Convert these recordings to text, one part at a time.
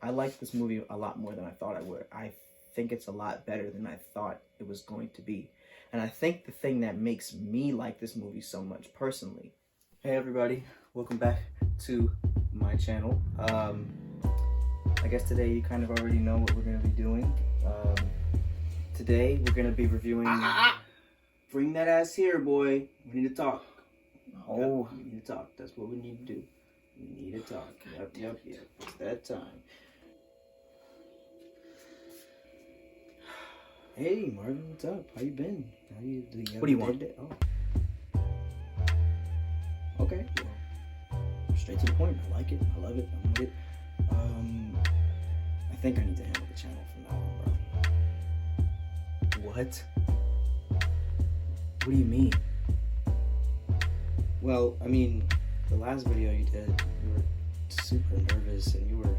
I like this movie a lot more than I thought I would. I think it's a lot better than I thought it was going to be. And I think the thing that makes me like this movie so much personally. Hey everybody, welcome back to my channel. I guess today you kind of already know what we're going to be doing. Today we're going to be reviewing... Bring that ass here, boy. We need to talk. Oh, we need to talk. That's what we need to do. We need to talk. Yep. It's that time. Hey, Marvin, what's up? How you been? What do you want? Oh. Okay. Straight to the point. I like it. I love it. I'm with it. I think I need to handle the channel from now on, bro. What? What do you mean? Well, I mean, the last video you did, you were super nervous and you were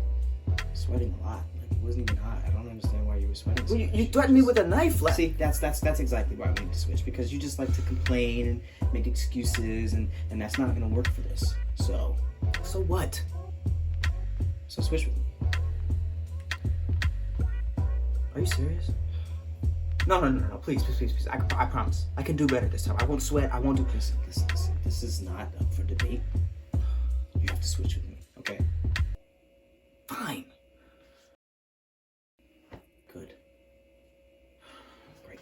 sweating a lot. Like, it wasn't even hot. I don't understand why you were sweating so much. You threatened me with a knife. See, that's exactly why we need to switch, because you just like to complain and make excuses, and that's not gonna work for this. So what? So switch with me. Are you serious? No, please. I promise. I can do better this time. I won't sweat. I won't do this. This is not up for debate. You have to switch with me, okay? Fine. Good. Great.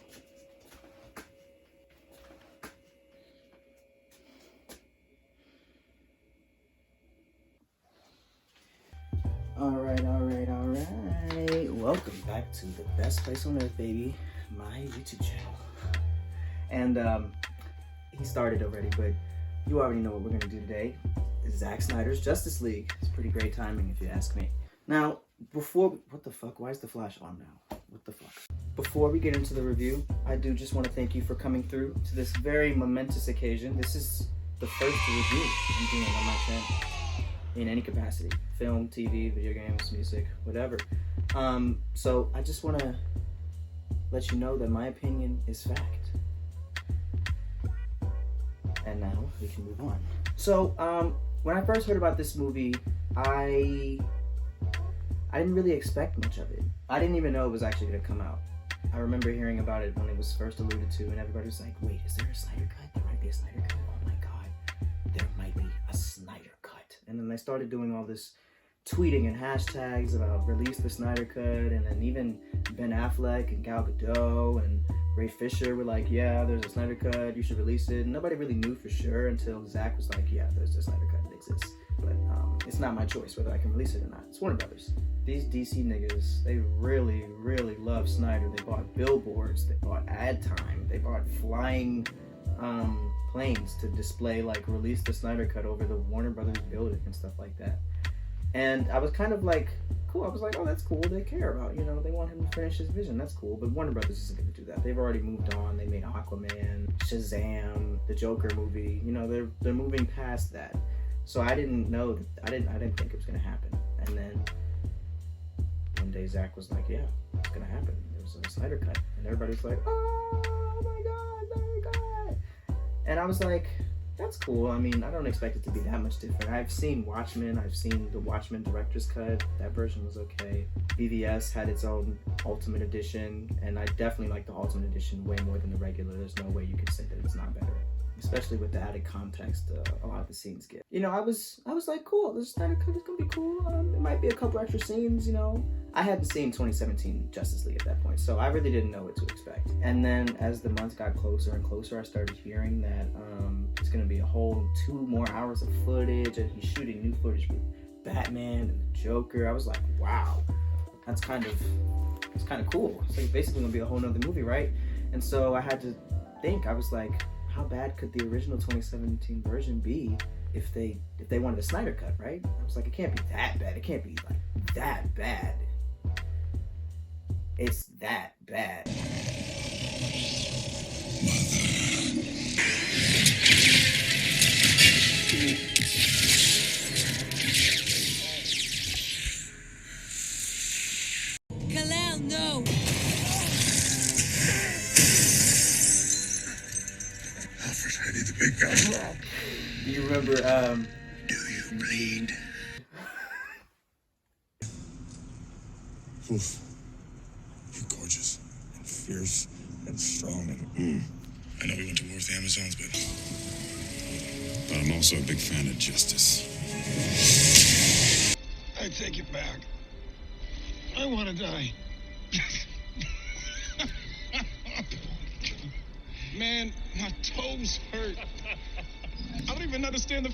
All right. Welcome back to the best place on earth, baby. My YouTube channel. And he started already, but you already know what we're gonna do today. It's Zack Snyder's Justice League. It's pretty great timing if you ask me. Now, what the fuck? Why is the flash on now? What the fuck? Before we get into the review, I do just want to thank you for coming through to this very momentous occasion. This is the first review I'm doing on my channel in any capacity. Film, TV, video games, music, whatever. So I just want to let you know that my opinion is fact. And now we can move on. So when I first heard about this movie, I didn't really expect much of it. I didn't even know it was actually going to come out. I remember hearing about it when it was first alluded to, and everybody was like, wait, is there a Snyder cut? There might be a Snyder cut. Oh my God, there might be a Snyder cut. And then they started doing all this tweeting and hashtags about release the Snyder cut, and then even Ben Affleck and Gal Gadot and Ray Fisher were like, yeah, there's a Snyder cut, you should release it. And nobody really knew for sure until Zack was like, yeah, there's a Snyder cut, it exists. But it's not my choice whether I can release it or not. It's Warner Brothers. These DC niggas, they really love Snyder. They bought billboards, they bought ad time, they bought flying planes to display, like, release the Snyder cut over the Warner Brothers building and stuff like that. And I was kind of like, cool. I was like, oh, that's cool. They care about, they want him to finish his vision. That's cool. But Warner Brothers isn't going to do that. They've already moved on. They made Aquaman, Shazam, the Joker movie. They're moving past that. So I didn't know that. I didn't think it was going to happen. And then one day Zack was like, yeah, it's going to happen. There's a Snyder cut. And everybody was like, oh my God, Snyder cut. And I was like, that's cool. I mean, I don't expect it to be that much different. I've seen Watchmen. I've seen the Watchmen director's cut. That version was okay. BVS had its own Ultimate Edition, and I definitely like the Ultimate Edition way more than the regular. There's no way you could say that it's not better, especially with the added context a lot of the scenes get. I was like, cool, this Snyder cut is gonna be cool. It might be a couple extra scenes, I hadn't seen 2017 Justice League at that point, so I really didn't know what to expect. And then as the months got closer and closer, I started hearing that it's gonna be a whole 2 more hours of footage, and he's shooting new footage with Batman and the Joker. I was like, wow, that's kind of cool. It's like basically gonna be a whole nother movie, right? And so I had to think. I was like, how bad could the original 2017 version be if they wanted a Snyder cut, right? I was like, it can't be that bad. It can't be like that bad. It's that bad. Kalel, no! Alfred, I need the big guy. Do you remember, Do you bleed? Oof. You're gorgeous and fierce and strong and I know we went to war with the Amazons, but I'm also a big fan of justice. I take it back. I want to die. Man, my toes hurt. I don't even understand the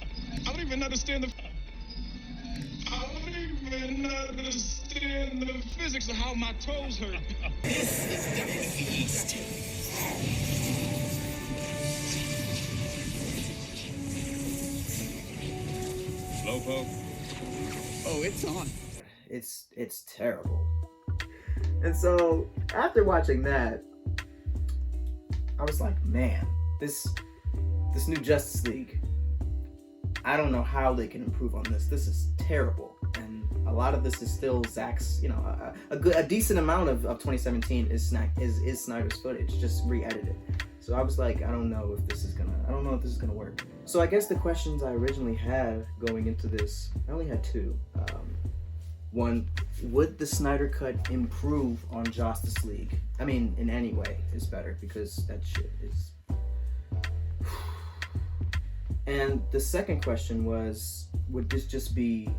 physics of how my toes hurt. Slowpoke. Oh, it's on. It's terrible. And so after watching that, I was like, man, this new Justice League, I don't know how they can improve on this. This is terrible. And a lot of this is still Zack's, a decent amount of 2017 is Snyder's footage, just re-edited. So I was like, I don't know if this is gonna work. So I guess the questions I originally had going into this, I only had two. One, would the Snyder Cut improve on Justice League? I mean, in any way is better, because that shit is... And the second question was, would this just be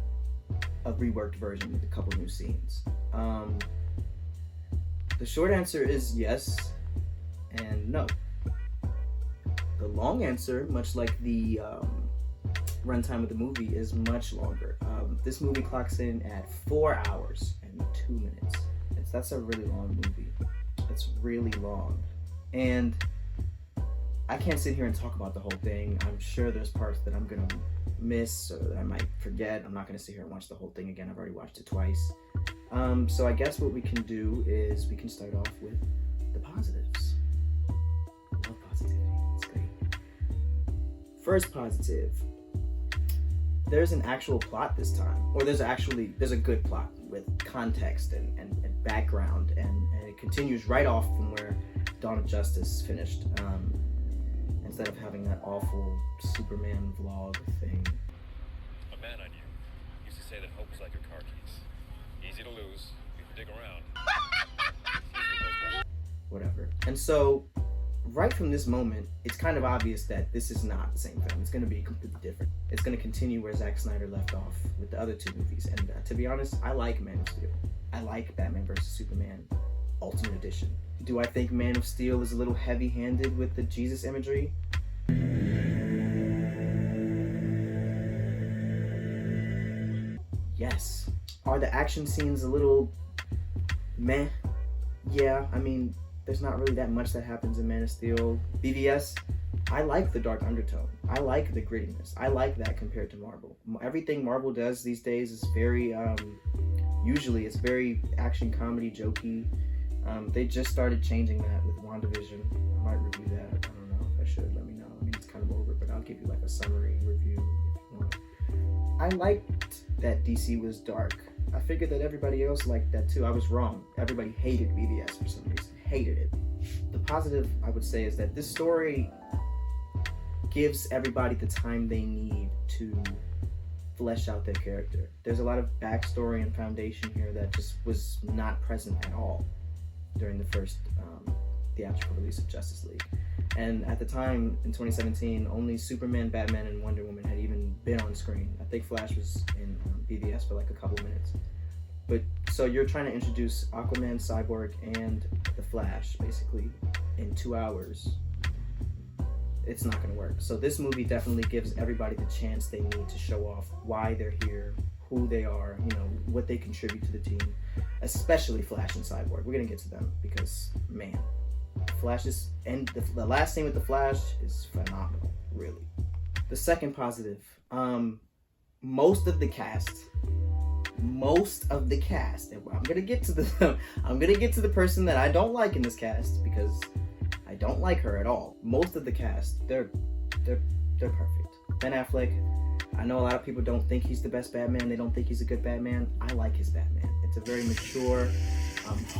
a reworked version with a couple new scenes? The short answer is yes and no. The long answer, much like the runtime of the movie, is much longer. This movie clocks in at 4 hours and 2 minutes. That's a really long movie. It's really long. And I can't sit here and talk about the whole thing. I'm sure there's parts that I'm gonna miss or that I might forget. I'm not gonna sit here and watch the whole thing again. I've already watched it twice. So I guess what we can do is we can start off with the positives. I love positivity. It's great. First positive. There's an actual plot this time, or there's a good plot with context and background, and it continues right off from where Dawn of Justice finished, instead of having that awful Superman vlog thing. A man I knew used to say that hope was like your car keys. Easy to lose, you can dig around. Whatever. And so, right from this moment, it's kind of obvious that this is not the same film. It's going to be completely different. It's going to continue where Zack Snyder left off with the other two movies. And to be honest, I like Man of Steel. I like Batman vs. Superman Ultimate Edition. Do I think Man of Steel is a little heavy-handed with the Jesus imagery? Yes. Are the action scenes a little meh? Yeah, I mean, there's not really that much that happens in Man of Steel. BVS, I like the dark undertone. I like the grittiness. I like that compared to Marvel. Everything Marvel does these days is very, usually it's very action comedy, jokey. They just started changing that with WandaVision. I might review that. I don't know if I should. Let me know. I mean, it's kind of over, but I'll give you like a summary review if you want. I liked that DC was dark. I figured that everybody else liked that too. I was wrong. Everybody hated BVS for some reason. Hated it. The positive, I would say, is that this story gives everybody the time they need to flesh out their character. There's a lot of backstory and foundation here that just was not present at all during the first theatrical release of Justice League. And at the time, in 2017, only Superman, Batman, and Wonder Woman had even been on screen. I think Flash was in BVS for like a couple minutes. But so you're trying to introduce Aquaman, Cyborg, and the Flash, basically, in 2 hours. It's not going to work. So this movie definitely gives everybody the chance they need to show off why they're here, who they are, what they contribute to the team, especially Flash and Cyborg. We're going to get to them because, man, Flash is, and the last scene with the Flash is phenomenal, really. The second positive, most of the cast, and I'm gonna get to the person that I don't like in this cast because I don't like her at all. Most of the cast, they're perfect. Ben Affleck, I know a lot of people don't think he's the best Batman. They don't think he's a good Batman. I like his Batman. It's a very mature,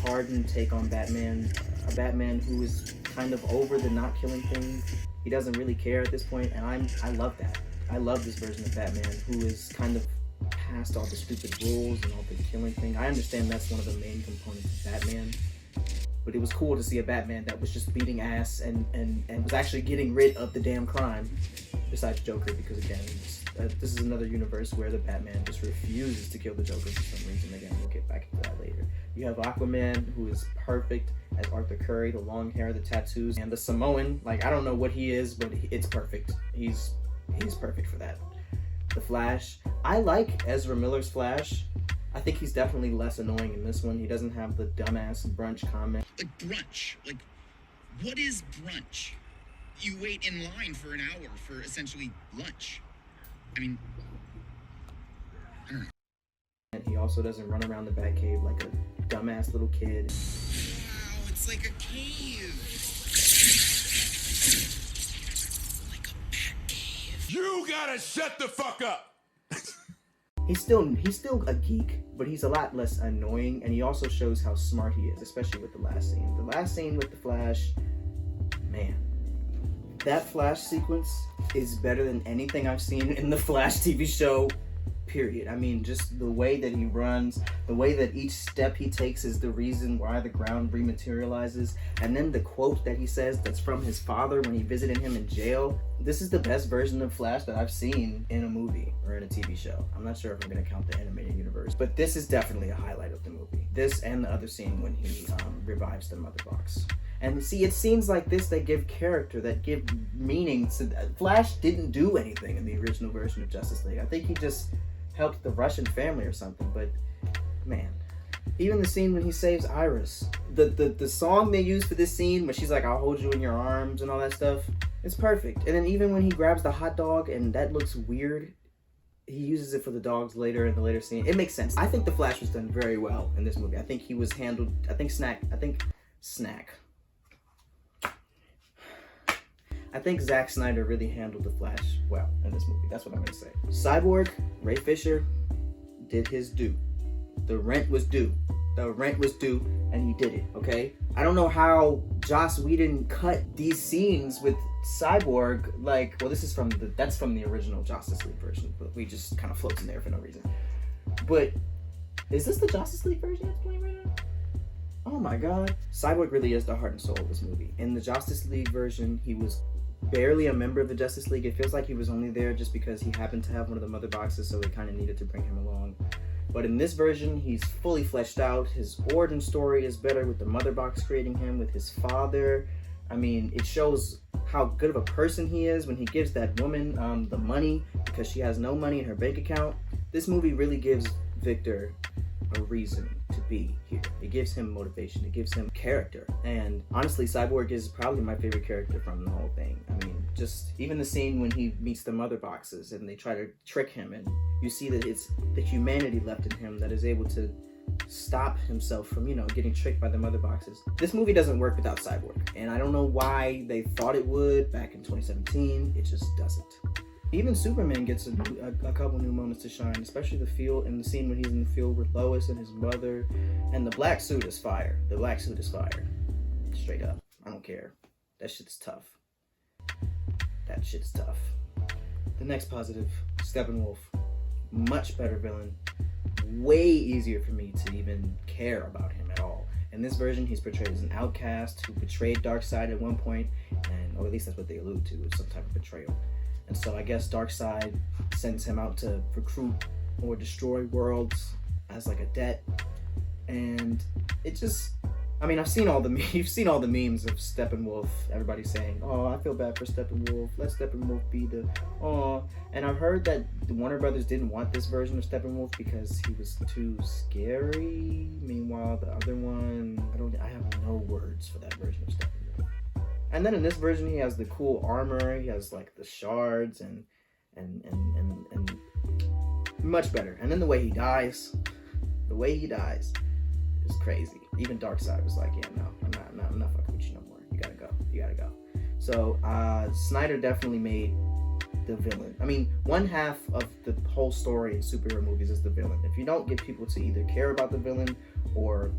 hardened take on Batman. A Batman who is kind of over the not killing thing. He doesn't really care at this point, and I love that. I love this version of Batman who is kind of past all the stupid rules and all the killing thing. I understand that's one of the main components of Batman. But it was cool to see a Batman that was just beating ass and was actually getting rid of the damn crime. Besides Joker, because again, this is another universe where the Batman just refuses to kill the Joker for some reason. Again, we'll get back into that later. You have Aquaman, who is perfect as Arthur Curry, the long hair, the tattoos, and the Samoan. Like, I don't know what he is, but it's perfect. He's perfect for that. The Flash. I like Ezra Miller's Flash. I think he's definitely less annoying in this one. He doesn't have the dumbass brunch comment. Like brunch. Like, what is brunch? You wait in line for an hour for essentially lunch. I mean, I don't know. And he also doesn't run around the Batcave like a dumbass little kid. Wow, it's like a cave. Like a bat cave. You gotta shut the fuck up! He's still a geek, but he's a lot less annoying, and he also shows how smart he is, especially with the last scene. The last scene with the Flash, man. That Flash sequence is better than anything I've seen in the Flash TV show, period. I mean, just the way that he runs, the way that each step he takes is the reason why the ground rematerializes, and then the quote that he says that's from his father when he visited him in jail. This is the best version of Flash that I've seen in a movie or in a TV show. I'm not sure if I'm going to count the animated universe, but this is definitely a highlight of the movie. This and the other scene when he revives the Mother Box. And see, it's scenes like this that give character, that give meaning to Flash didn't do anything in the original version of Justice League. I think he just helped the Russian family or something, but man. Even the scene when he saves Iris. The song they use for this scene when she's like, I'll hold you in your arms and all that stuff, it's perfect. And then even when he grabs the hot dog and that looks weird, he uses it for the dogs later in the later scene. It makes sense. I think the Flash was done very well in this movie. I think he was handled, I think Zack Snyder really handled the Flash well in this movie. That's what I'm gonna say. Cyborg, Ray Fisher, did his due. The rent was due. The rent was due, and he did it, okay? I don't know how Joss Whedon cut these scenes with Cyborg, like, well, that's from the original Justice League version, but we just kind of floats in there for no reason. But is this the Justice League version that's playing right now? Oh my god. Cyborg really is the heart and soul of this movie. In the Justice League version, he was barely a member of the Justice League. It feels like he was only there just because he happened to have one of the Mother Boxes, so they kind of needed to bring him along. But in this version, he's fully fleshed out. His origin story is better with the Mother Box creating him, with his father. I mean, it shows how good of a person he is when he gives that woman the money because she has no money in her bank account. This movie really gives Victor a reason to be here. It gives him motivation. It gives him character. And honestly, Cyborg is probably my favorite character from the whole thing. I mean, just even the scene when he meets the Mother Boxes and they try to trick him, and you see that it's the humanity left in him that is able to stop himself from, getting tricked by the Mother Boxes. This movie doesn't work without Cyborg, and I don't know why they thought it would back in 2017. It just doesn't. Even Superman gets a couple new moments to shine, especially the scene when he's in the field with Lois and his mother, and the black suit is fire. The black suit is fire. Straight up. I don't care. That shit's tough. That shit's tough. The next positive, Steppenwolf. Much better villain. Way easier for me to even care about him at all. In this version, he's portrayed as an outcast who betrayed Darkseid at one point, or at least that's what they allude to, is some type of betrayal. And so I guess Darkseid sends him out to recruit or destroy worlds as like a debt. And it just, I've seen all the you've seen all the memes of Steppenwolf. Everybody saying, "Oh, I feel bad for Steppenwolf. Let Steppenwolf be the And I've heard that the Warner Brothers didn't want this version of Steppenwolf because he was too scary. Meanwhile, the other one, I have no words for that version of Steppenwolf. And then in this version, he has the cool armor. He has like the shards and much better. And then the way he dies is crazy. Even Darkseid was like, yeah, no, I'm not fucking with you no more. You gotta go. So Snyder definitely made the villain. One half of the whole story in superhero movies is the villain. If you don't get people to either care about the villain or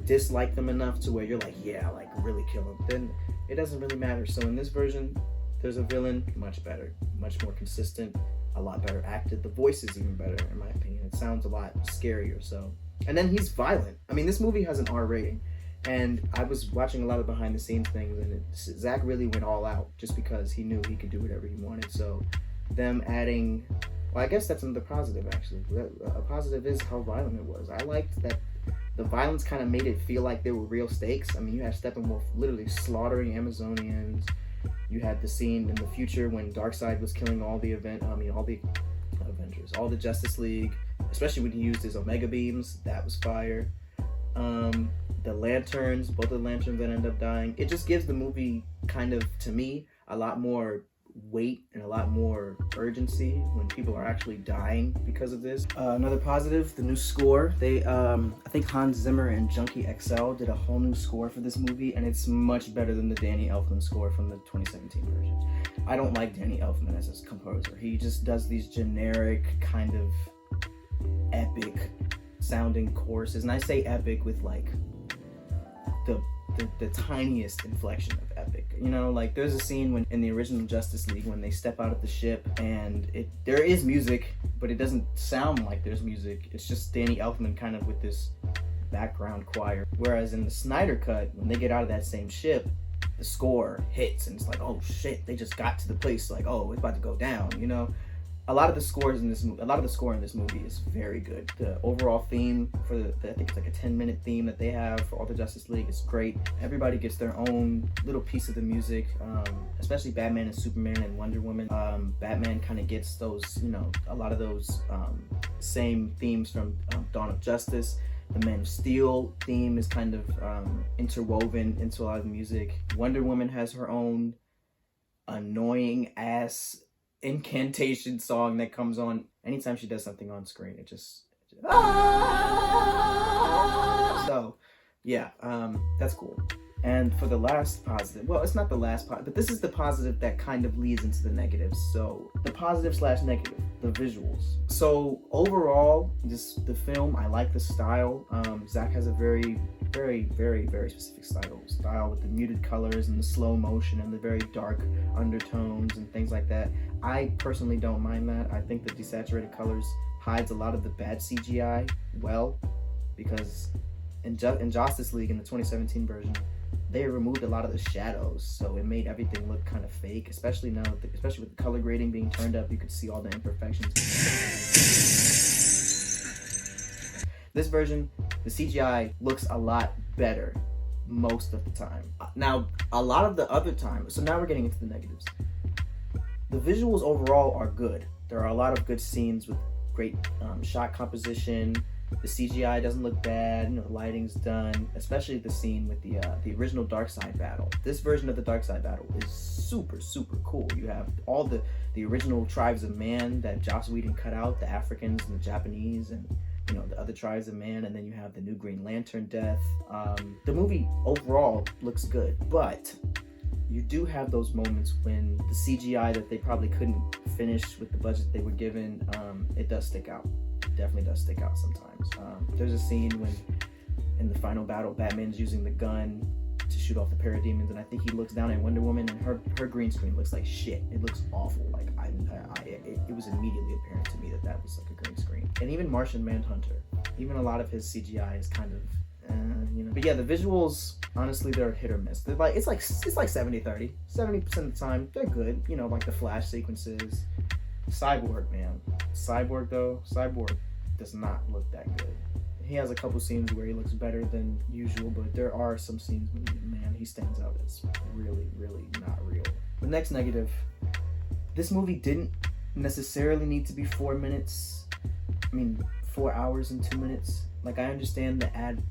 dislike them enough to where you're like, yeah, like really kill them, then it doesn't really matter. So in this version, there's a villain, much better, much more consistent, a lot better acted. The voice is even better, in my opinion. It sounds a lot scarier. So, and then he's violent. I mean, this movie has an R rating, and I was watching a lot of behind the scenes things, and Zack really went all out just because he knew he could do whatever he wanted. So, them adding, well, I guess that's another positive actually. A positive is how violent it was. I liked that the violence kind of made it feel like there were real stakes. I mean, you had Steppenwolf literally slaughtering Amazonians. You had the scene in the future when Darkseid was killing all the Avengers, all the Justice League, especially when he used his Omega beams. That was fire. The lanterns, both of the lanterns that end up dying. It just gives the movie kind of, to me, a lot more weight and a lot more urgency when people are actually dying because of this. Another positive, the new score. They, I think Hans Zimmer and Junkie XL did a whole new score for this movie, and it's much better than the Danny Elfman score from the 2017 version. I don't like Danny Elfman as a composer. He just does these generic kind of epic sounding choruses, and I say epic with like the tiniest inflection of epic. You know, like there's a scene when in the original Justice League when they step out of the ship and there is music, but it doesn't sound like there's music. It's just Danny Elfman kind of with this background choir. Whereas in the Snyder cut, when they get out of that same ship, the score hits and it's like, oh shit, they just got to the place, like, oh, it's about to go down, you know? A lot of the score in this movie is very good. The overall theme for I think it's like a 10-minute theme that they have for all the Justice League is great. Everybody gets their own little piece of the music, especially Batman and Superman and Wonder Woman. Batman kind of gets those, you know, a lot of those same themes from Dawn of Justice. The Man of Steel theme is kind of interwoven into a lot of the music. Wonder Woman has her own annoying ass incantation song that comes on anytime she does something on screen. It just so yeah, that's cool. And for the last positive, well, it's not the last positive, but this is the positive that kind of leads into the negatives. So the positive / negative, the visuals. So overall, the film, I like the style. Zack has a very specific style with the muted colors and the slow motion and the very dark undertones and things like that. I personally don't mind that. I think the desaturated colors hides a lot of the bad CGI well, because in Justice League in the 2017 version, they removed a lot of the shadows, so it made everything look kind of fake, especially now, especially with the color grading being turned up, you could see all the imperfections. This version, the CGI looks a lot better most of the time. Now, a lot of the other time, so now we're getting into the negatives. The visuals overall are good. There are a lot of good scenes with great shot composition. The CGI doesn't look bad, you know, the lighting's done, especially the scene with the original Darkseid battle. This version of the Darkseid battle is super cool. You have all the original tribes of man that Joss Whedon cut out, the Africans and the Japanese and, you know, the other tribes of man, and then you have the new Green Lantern death. The movie overall looks good, but you do have those moments when the CGI that they probably couldn't finish with the budget they were given, it does stick out. Definitely does stick out sometimes. There's a scene when in the final battle Batman's using the gun to shoot off the parademons, and I think he looks down at Wonder Woman and her green screen looks like shit. It looks awful. Like it was immediately apparent to me that was like a green screen. And even Martian Manhunter, even a lot of his CGI is kind of you know. But yeah, the visuals, honestly, they're hit or miss. They're like it's like 70-30. 70% of the time they're good, you know, like the flash sequences. Cyborg, man. Cyborg does not look that good. He has a couple scenes where he looks better than usual, but there are some scenes when, man, he stands out as really not real. The next negative, this movie didn't necessarily need to be 4 minutes. 4 hours and 2 minutes. Like, I understand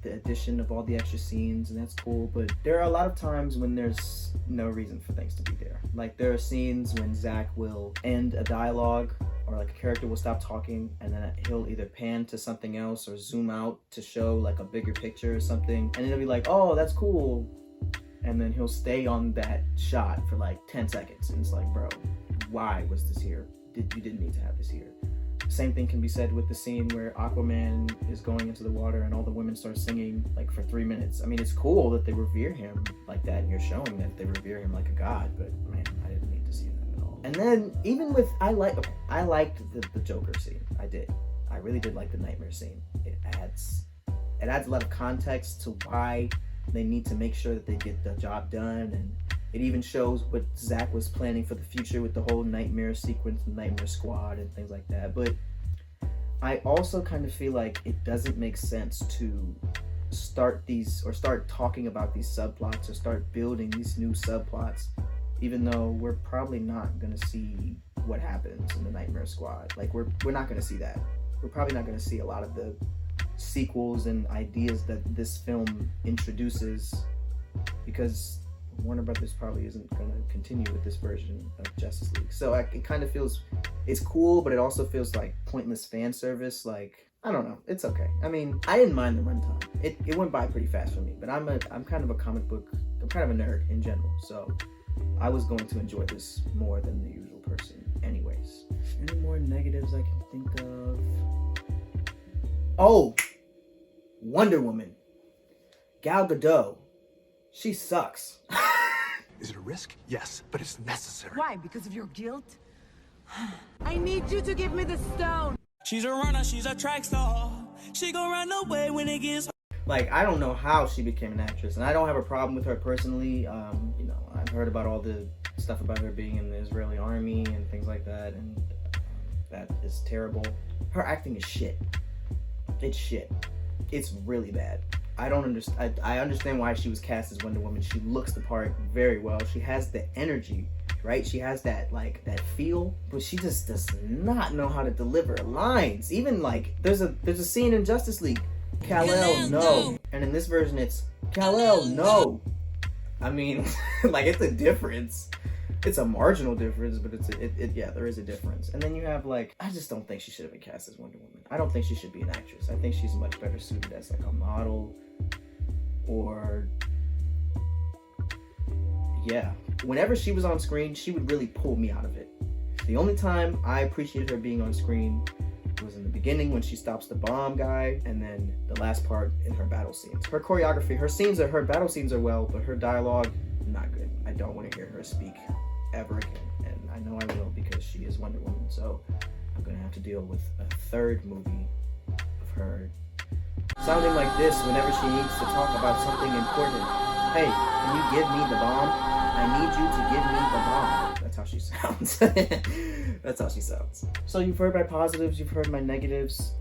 the addition of all the extra scenes, and that's cool, but there are a lot of times when there's no reason for things to be there. Like, there are scenes when Zack will end a dialogue, or like a character will stop talking, and then he'll either pan to something else or zoom out to show like a bigger picture or something, and it'll be like, oh, that's cool, and then he'll stay on that shot for like 10 seconds, and it's like, bro, why was this here? You didn't need to have this here. Same thing can be said with the scene where Aquaman is going into the water and all the women start singing like for 3 minutes. I mean, it's cool that they revere him like that, and you're showing that they revere him like a god, but man, I didn't need to see that at all. And then even with, I liked the Joker scene. I I really did like the nightmare scene. It adds a lot of context to why they need to make sure that they get the job done, and it even shows what Zack was planning for the future with the whole nightmare sequence, the nightmare squad, and things like that. But I also kind of feel like it doesn't make sense to start talking about these subplots or start building these new subplots, even though we're probably not gonna see what happens in the Nightmare Squad. Like we're not gonna see that. We're probably not gonna see a lot of the sequels and ideas that this film introduces, because Warner Brothers probably isn't gonna continue with this version of Justice League. So it kind of feels, it's cool, but it also feels like pointless fan service. Like, I don't know, it's okay. I mean, I didn't mind the runtime. It went by pretty fast for me, but I'm kind of a comic book, I'm kind of a nerd in general, so I was going to enjoy this more than the usual person anyways. Any more negatives I can think of? Oh, Wonder Woman. Gal Gadot. She sucks. Is it a risk? Yes, but it's necessary. Why? Because of your guilt? I need you to give me the stone. She's a runner, she's a track star. She gon' run away when it gets. Like, I don't know how she became an actress, and I don't have a problem with her personally. You know, I've heard about all the stuff about her being in the Israeli army and things like that, and that is terrible. Her acting is shit. It's shit. It's really bad. I don't understand. I understand why she was cast as Wonder Woman. She looks the part very well. She has the energy, right? She has that, like, that feel, but she just does not know how to deliver lines. Even like there's a scene in Justice League, Kal-El, no. And in this version it's Kal-El, no. I mean, like, it's a difference. It's a marginal difference, but yeah, there is a difference. And then you have, like, I just don't think she should have been cast as Wonder Woman. I don't think she should be an actress. I think she's much better suited as, like, a model, or yeah. Whenever she was on screen, she would really pull me out of it. The only time I appreciated her being on screen was in the beginning when she stops the bomb guy, and then the last part in her battle scenes. Her choreography, her battle scenes are well, but her dialogue, not good. I don't want to hear her speak ever again, and I know I will because she is Wonder Woman, so I'm gonna have to deal with a third movie of her sounding like this whenever she needs to talk about something important. Hey, can you give me the bomb? I need you to give me the bomb. That's how she sounds. That's how she sounds. So you've heard my positives, you've heard my negatives.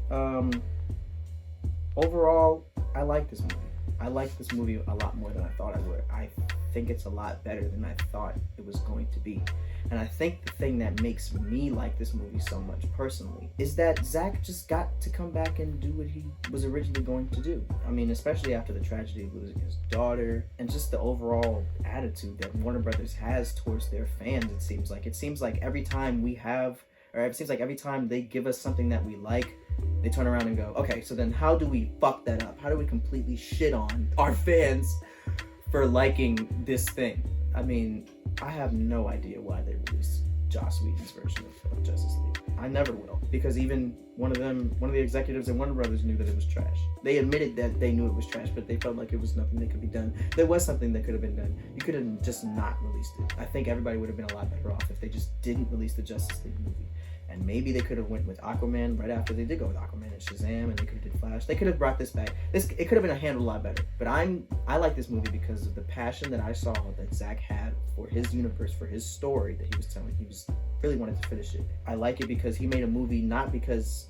Overall, I like this movie. I like this movie a lot more than I thought I would. I think it's a lot better than I thought it was going to be. And I think the thing that makes me like this movie so much personally is that Zack just got to come back and do what he was originally going to do. I mean, especially after the tragedy of losing his daughter, and just the overall attitude that Warner Brothers has towards their fans, it seems like. It seems like every time every time they give us something that we like, they turn around and go, okay, so then how do we fuck that up? How do we completely shit on our fans for liking this thing? I mean, I have no idea why they released Joss Whedon's version of Justice League. I never will, because even one of the executives at Warner Brothers knew that it was trash. They admitted that they knew it was trash, but they felt like it was nothing that could be done. There was something that could have been done. You could have just not released it. I think everybody would have been a lot better off if they just didn't release the Justice League movie. And maybe they could have went with Aquaman right after they did go with Aquaman and Shazam, and they could have did Flash. They could have brought this back. It could have been handled a lot better. But I like this movie because of the passion that I saw that Zack had for his universe, for his story that he was telling. He really wanted to finish it. I like it because he made a movie not because,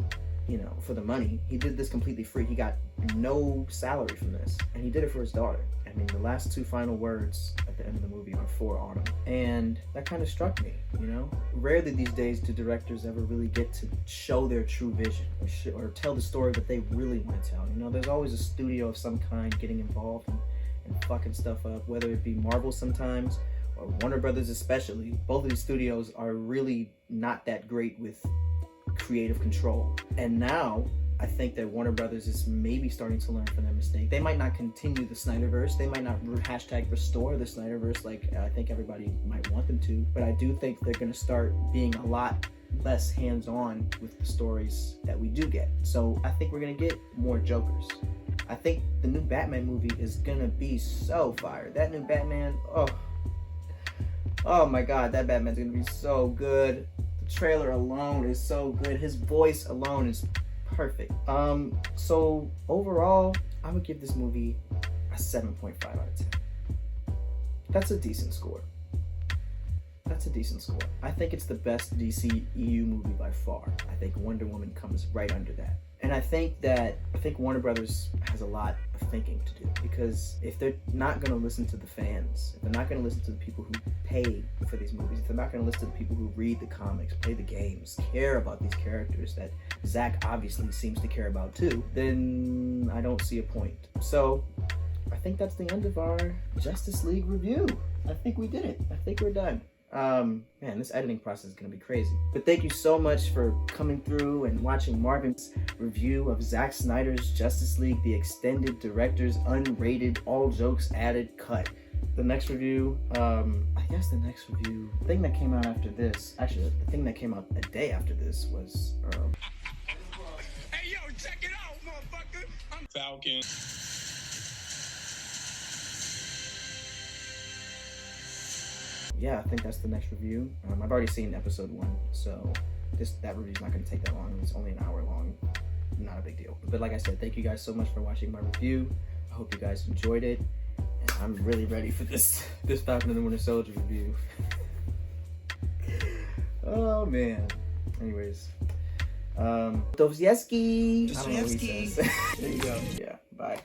you know, for the money. He did this completely free. He got no salary from this, and he did it for his daughter. I mean, the last two final words at the end of the movie are for Autumn, and that kind of struck me, you know? Rarely these days do directors ever really get to show their true vision or tell the story that they really want to tell. You know, there's always a studio of some kind getting involved and fucking stuff up, whether it be Marvel sometimes or Warner Brothers especially. Both of these studios are really not that great with creative control. And now I think that Warner Brothers is maybe starting to learn from their mistake. They might not continue the Snyderverse. They might not restore the Snyderverse like I think everybody might want them to. But I do think they're going to start being a lot less hands-on with the stories that we do get. So I think we're going to get more Jokers. I think the new Batman movie is going to be so fire. That new Batman, oh my God, that Batman's going to be so good. The trailer alone is so good. His voice alone is Perfect. So overall, I would give this movie a 7.5 out of 10. That's a decent score. That's a decent score. I think it's the best DC EU movie by far. I think Wonder Woman comes right under that. And I think Warner Brothers has a lot of thinking to do, because if they're not going to listen to the fans, if they're not going to listen to the people who pay for these movies, if they're not going to listen to the people who read the comics, play the games, care about these characters that Zack obviously seems to care about too, then I don't see a point. So I think that's the end of our Justice League review. I think we did it. I think we're done. Man, this editing process is gonna be crazy. But thank you so much for coming through and watching Marvin's review of Zack Snyder's Justice League, the extended director's unrated, all jokes added cut. The next review, the thing that came out after this, actually, the thing that came out a day after this was, Hey, yo, check it out, motherfucker. I'm Falcon. yeah, I think that's the next review. I've already seen episode 1, so that review's not going to take that long. It's only an hour long. Not a big deal. But like I said, thank you guys so much for watching my review. I hope you guys enjoyed it. And I'm really ready for this Falcon and the Winter Soldier review. Oh, man. Anyways. Dostoevsky. I don't know what he says. There you go. Yeah, bye.